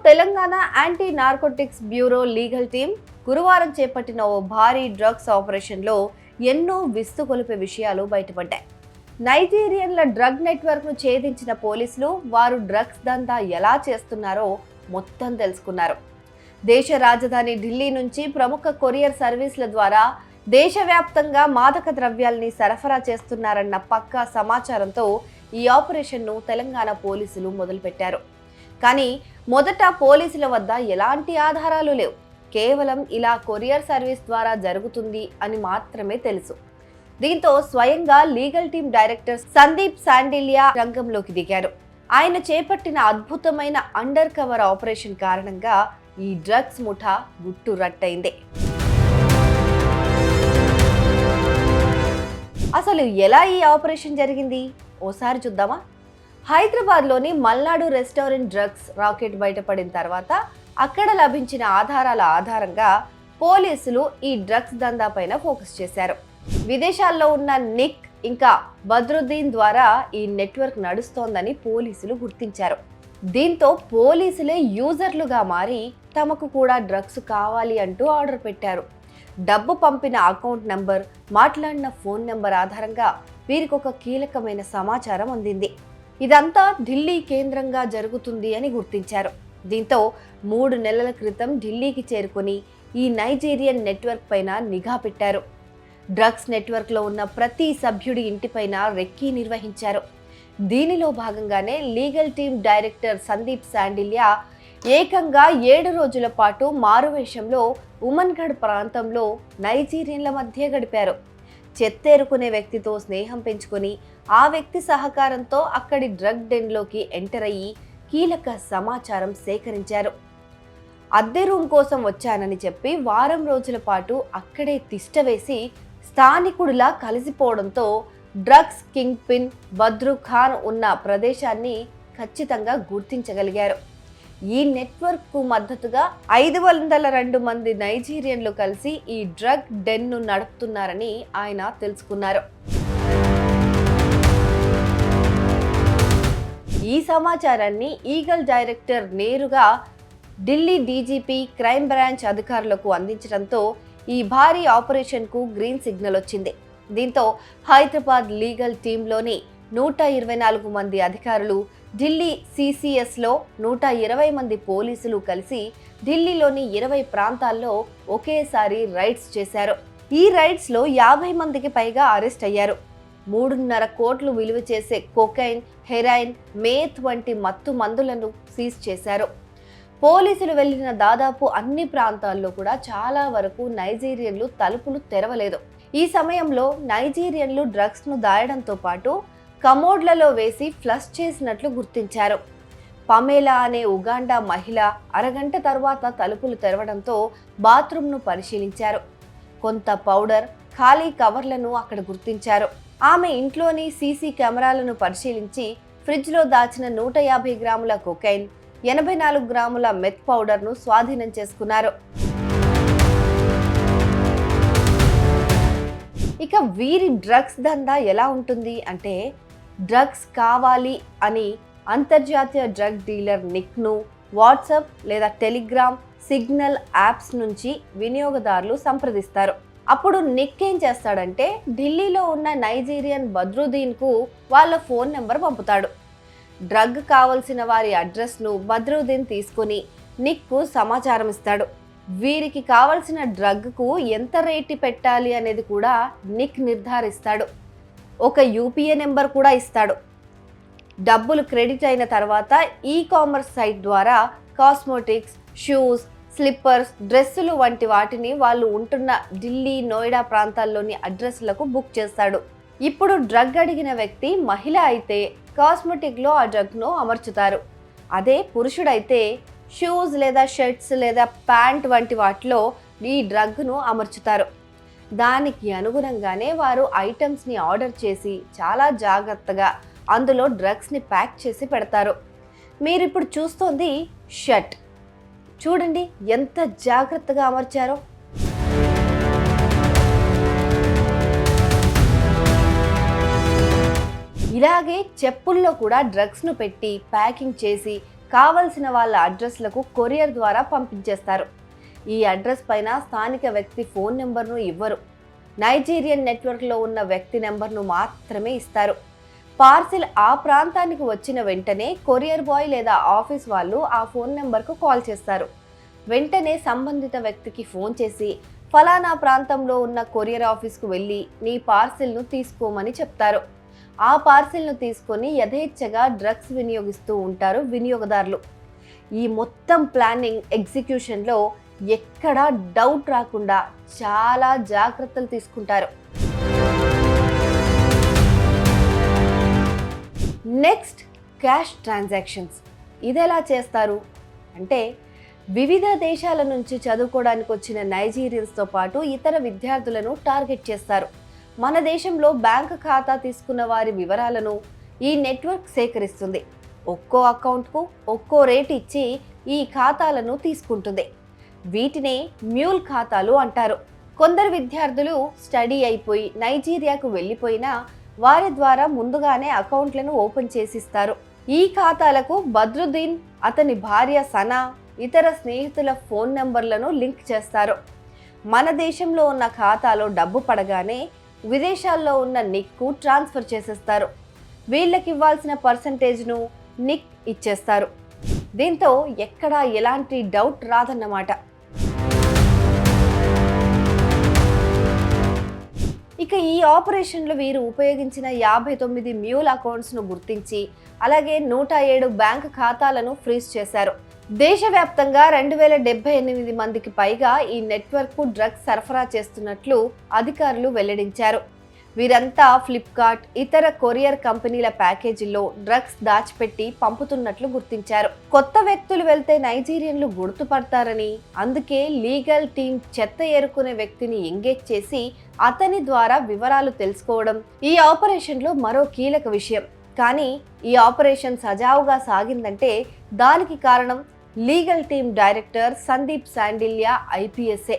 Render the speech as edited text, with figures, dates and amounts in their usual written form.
Telangana anti narcotics bureau legal team గురువారం చేపట్టిన ఓ భారీ డ్రగ్స్ ఆపరేషన్లో ఎన్నో విస్తుగొలిపే విషయాలు బయటపడ్డాయి. నైజీరియన్ల డ్రగ్ నెట్వర్క్ను ఛేదించిన పోలీసులు వారు డ్రగ్స్ దందా ఎలా చేస్తున్నారో మొత్తం తెలుసుకున్నారు. దేశ రాజధాని ఢిల్లీ నుంచి ప్రముఖ కొరియర్ సర్వీసుల ద్వారా దేశవ్యాప్తంగా మాదక ద్రవ్యాల్ని సరఫరా చేస్తున్నారన్న పక్కా సమాచారంతో ఈ ఆపరేషన్ను తెలంగాణ పోలీసులు మొదలుపెట్టారు. కానీ మొదట పోలీసుల వద్ద ఎలాంటి ఆధారాలు లేవు. కేవలం ఇలా కొరియర్ సర్వీస్ ద్వారా జరుగుతుంది అని మాత్రమే తెలుసు. దీంతో స్వయంగా legal team director Sandeep Sandilya రంగంలోకి దిగారు. ఆయన చేపట్టిన అద్భుతమైన అండర్ కవర్ ఆపరేషన్ కారణంగా ఈ డ్రగ్స్ ముఠా గుట్టు రట్టయింది. అసలు ఎలా ఈ ఆపరేషన్ జరిగింది ఓసారి చూద్దామా? హైదరాబాద్లోని మల్నాడు రెస్టారెంట్ డ్రగ్స్ రాకెట్ బయటపడిన తర్వాత అక్కడ లభించిన ఆధారాల ఆధారంగా పోలీసులు ఈ డ్రగ్స్ దందా పైన ఫోకస్ చేశారు. విదేశాల్లో ఉన్న నిక్ ఇంకా బద్రుద్దీన్ ద్వారా ఈ నెట్వర్క్ నడుస్తోందని పోలీసులు గుర్తించారు. దీంతో పోలీసులే యూజర్లుగా మారి తమకు కూడా డ్రగ్స్ కావాలి అంటూ ఆర్డర్ పెట్టారు. డబ్బు పంపిన అకౌంట్ నెంబర్, మాట్లాడిన ఫోన్ నెంబర్ ఆధారంగా వీరికి ఒక కీలకమైన సమాచారం అందింది. ఇదంతా ఢిల్లీ కేంద్రంగా జరుగుతుంది అని గుర్తించారు. దీంతో 3 నెలల క్రితం ఢిల్లీకి చేరుకుని ఈ నైజీరియన్ నెట్వర్క్ పైన నిఘా పెట్టారు. డ్రగ్స్ నెట్వర్క్లో ఉన్న ప్రతి సభ్యుడి ఇంటిపైన రెక్కీ నిర్వహించారు. దీనిలో భాగంగానే legal team director Sandeep Sandilya ఏకంగా 7 రోజుల పాటు మారువేషంలో ఉమన్గఢ్ ప్రాంతంలో నైజీరియన్ల మధ్య గడిపారు. చెత్తేరుకునే వ్యక్తితో స్నేహం పెంచుకొని ఆ వ్యక్తి సహకారంతో అక్కడి డ్రగ్ డెన్లోకి ఎంటర్ అయ్యి కీలక సమాచారం సేకరించారు. అద్దె రూమ్ కోసం వచ్చానని చెప్పి వారం రోజుల పాటు అక్కడే తిష్టవేసి స్థానికుడిలా కలిసిపోవడంతో drugs kingpin Badru Khan ఉన్న ప్రదేశాన్ని ఖచ్చితంగా గుర్తించగలిగారు. ఈ నెట్వర్క్ కు మద్దతుగా 502 మంది నైజీరియన్లు కలిసి ఈ డ్రగ్ డెన్ను నడుపుతున్నారని ఆయన తెలుసుకున్నారు. ఈ సమాచారాన్ని ఈగల్ డైరెక్టర్ నేరుగా ఢిల్లీ డీజీపీ క్రైమ్ బ్రాంచ్ అధికారులకు అందించడంతో ఈ భారీ ఆపరేషన్ కు గ్రీన్ సిగ్నల్ వచ్చింది. దీంతో హైదరాబాద్ లీగల్ టీంలోని 124 మంది అధికారులు, ఢిల్లీ సిసిఎస్లో 120 మంది పోలీసులు కలిసి ఢిల్లీలోని 20 ప్రాంతాల్లో ఒకేసారి రైడ్స్ చేశారు. ఈ రైడ్స్లో 50 మందికి పైగా అరెస్ట్ అయ్యారు. 3.5 కోట్లు విలువ చేసే కొకైన్, హెరాయిన్, మేత్ వంటి మత్తు మందులను సీజ్ చేశారు. పోలీసులు వెళ్లిన దాదాపు అన్ని ప్రాంతాల్లో కూడా చాలా వరకు నైజీరియన్లు తలుపులు తెరవలేదు. ఈ సమయంలో నైజీరియన్లు డ్రగ్స్ను దాయడంతో పాటు కమోడ్లలో వేసి ఫ్లష్ చేసినట్లు గుర్తించారు. పమేలా అనే ఉగాండా మహిళ అరగంట తర్వాత తలుపులు తెరవడంతో బాత్రూమ్ను పరిశీలించారు. కొంత పౌడర్, ఖాళీ కవర్లను అక్కడ గుర్తించారు. ఆమె ఇంట్లోని సీసీ కెమెరాలను పరిశీలించి ఫ్రిడ్జ్లో దాచిన 150 గ్రాముల కొకైన్, 84 గ్రాముల మెత్ పౌడర్ను స్వాధీనం చేసుకున్నారు. ఇక వీరి డ్రగ్స్ దందా ఎలా ఉంటుంది అంటే, డ్రగ్స్ కావాలి అని అంతర్జాతీయ డ్రగ్ డీలర్ నిక్ను వాట్సాప్ లేదా టెలిగ్రామ్, సిగ్నల్ యాప్స్ నుంచి వినియోగదారులు సంప్రదిస్తారు. అప్పుడు నిక్ ఏం చేస్తాడంటే ఢిల్లీలో ఉన్న నైజీరియన్ బద్రుద్దీన్కు వాళ్ళ ఫోన్ నెంబర్ పంపుతాడు. డ్రగ్ కావలసిన వారి అడ్రస్ను బద్రుద్దీన్ తీసుకుని నిక్కు సమాచారం ఇస్తాడు. వీరికి కావలసిన డ్రగ్కు ఎంత రేటు పెట్టాలి అనేది కూడా నిక్ నిర్ధారిస్తాడు. ఒక యూపీఏ నెంబర్ కూడా ఇస్తాడు. డబ్బులు క్రెడిట్ అయిన తర్వాత ఈ-కామర్స్ సైట్ ద్వారా కాస్మెటిక్స్, షూస్, స్లిప్పర్స్, డ్రెస్సులు వంటి వాటిని వాళ్ళు ఉంటున్న ఢిల్లీ, నోయిడా ప్రాంతాల్లోని అడ్రస్లకు బుక్ చేస్తాడు. ఇప్పుడు డ్రగ్ అడిగిన వ్యక్తి మహిళ అయితే కాస్మెటిక్లో ఆ డ్రగ్ను అమర్చుతారు. అదే పురుషుడైతే షూస్ లేదా షర్ట్స్ లేదా ప్యాంట్ వంటి వాటిలో ఈ డ్రగ్ను అమర్చుతారు. దానికి అనుగుణంగానే వారు ఐటమ్స్ని ఆర్డర్ చేసి చాలా జాగ్రత్తగా అందులో డ్రగ్స్ని ప్యాక్ చేసి పెడతారు. మీరు ఇప్పుడు చూస్తోంది షర్ట్. చూడండి ఎంత జాగ్రత్తగా అమర్చారో. ఇలాగే చెప్పుల్లో కూడా డ్రగ్స్ను పెట్టి ప్యాకింగ్ చేసి కావలసిన వాళ్ళ అడ్రస్లకు కొరియర్ ద్వారా పంపించేస్తారు. ఈ అడ్రస్ పైన స్థానిక వ్యక్తి ఫోన్ నెంబర్ను ఇవ్వరు. నైజీరియన్ నెట్వర్క్లో ఉన్న వ్యక్తి నెంబర్ను మాత్రమే ఇస్తారు. పార్సిల్ ఆ ప్రాంతానికి వచ్చిన వెంటనే కొరియర్ బాయ్ లేదా ఆఫీస్ వాళ్ళు ఆ ఫోన్ నెంబర్కు కాల్ చేస్తారు. వెంటనే సంబంధిత వ్యక్తికి ఫోన్ చేసి ఫలానా ప్రాంతంలో ఉన్న కొరియర్ ఆఫీస్కు వెళ్ళి నీ పార్సిల్ను తీసుకోమని చెప్తారు. ఆ పార్సిల్ను తీసుకొని యథేచ్ఛగా డ్రగ్స్ వినియోగిస్తూ ఉంటారు వినియోగదారులు. ఈ మొత్తం ప్లానింగ్ ఎగ్జిక్యూషన్లో ఎక్కడా డౌట్ రాకుండా చాలా జాగ్రత్తలు తీసుకుంటారు. Next, cash transactions. ఇదెలా చేస్తారు అంటే, వివిధ దేశాల నుంచి చదువుకోవడానికి వచ్చిన నైజీరియన్స్తో పాటు ఇతర విద్యార్థులను టార్గెట్ చేస్తారు. మన దేశంలో బ్యాంకు ఖాతా తీసుకున్న వారి వివరాలను ఈ నెట్వర్క్ సేకరిస్తుంది. ఒక్కో అకౌంట్కు ఒక్కో రేట్ ఇచ్చి ఈ ఖాతాలను తీసుకుంటుంది. వీటినే మ్యూల్ ఖాతాలు అంటారు. కొందరు విద్యార్థులు స్టడీ అయిపోయి నైజీరియాకు వెళ్ళిపోయినా వారి ద్వారా ముందుగానే అకౌంట్లను ఓపెన్ చేసిస్తారు. ఈ ఖాతాలకు బద్రుద్దీన్, అతని భార్య సనా, ఇతర స్నేహితుల ఫోన్ నెంబర్లను లింక్ చేస్తారు. మన దేశంలో ఉన్న ఖాతాలో డబ్బు పడగానే విదేశాల్లో ఉన్న నిక్కు ట్రాన్స్ఫర్ చేసేస్తారు. వీళ్ళకి ఇవ్వాల్సిన పర్సంటేజ్ను నిక్ ఇచ్చేస్తారు. దీంతో ఎక్కడా ఎలాంటి డౌట్ రాదన్నమాట. ఇక ఈ ఆపరేషన్లో వీరు ఉపయోగించిన 59 మ్యూల్ అకౌంట్స్ను గుర్తించి అలాగే 107 బ్యాంక్ ఖాతాలను ఫ్రీజ్ చేశారు. దేశవ్యాప్తంగా 2078 మందికి పైగా ఈ నెట్వర్క్కు డ్రగ్స్ సరఫరా చేస్తున్నట్లు అధికారులు వెల్లడించారు. వీరంతా ఫ్లిప్కార్ట్, ఇతర కొరియర్ కంపెనీల ప్యాకేజీల్లో డ్రగ్స్ దాచిపెట్టి పంపుతున్నట్లు గుర్తించారు. కొత్త వ్యక్తులు వెళ్తే నైజీరియన్లు గుర్తుపడతారని, అందుకే లీగల్ టీం చెత్త ఏరుకునే వ్యక్తిని ఎంగేజ్ చేసి అతని ద్వారా వివరాలు తెలుసుకోవడం ఈ ఆపరేషన్లో మరో కీలక విషయం. కానీ ఈ ఆపరేషన్ సజావుగా సాగిందంటే దానికి కారణం legal team director Sandeep Shandilya IPSఏ.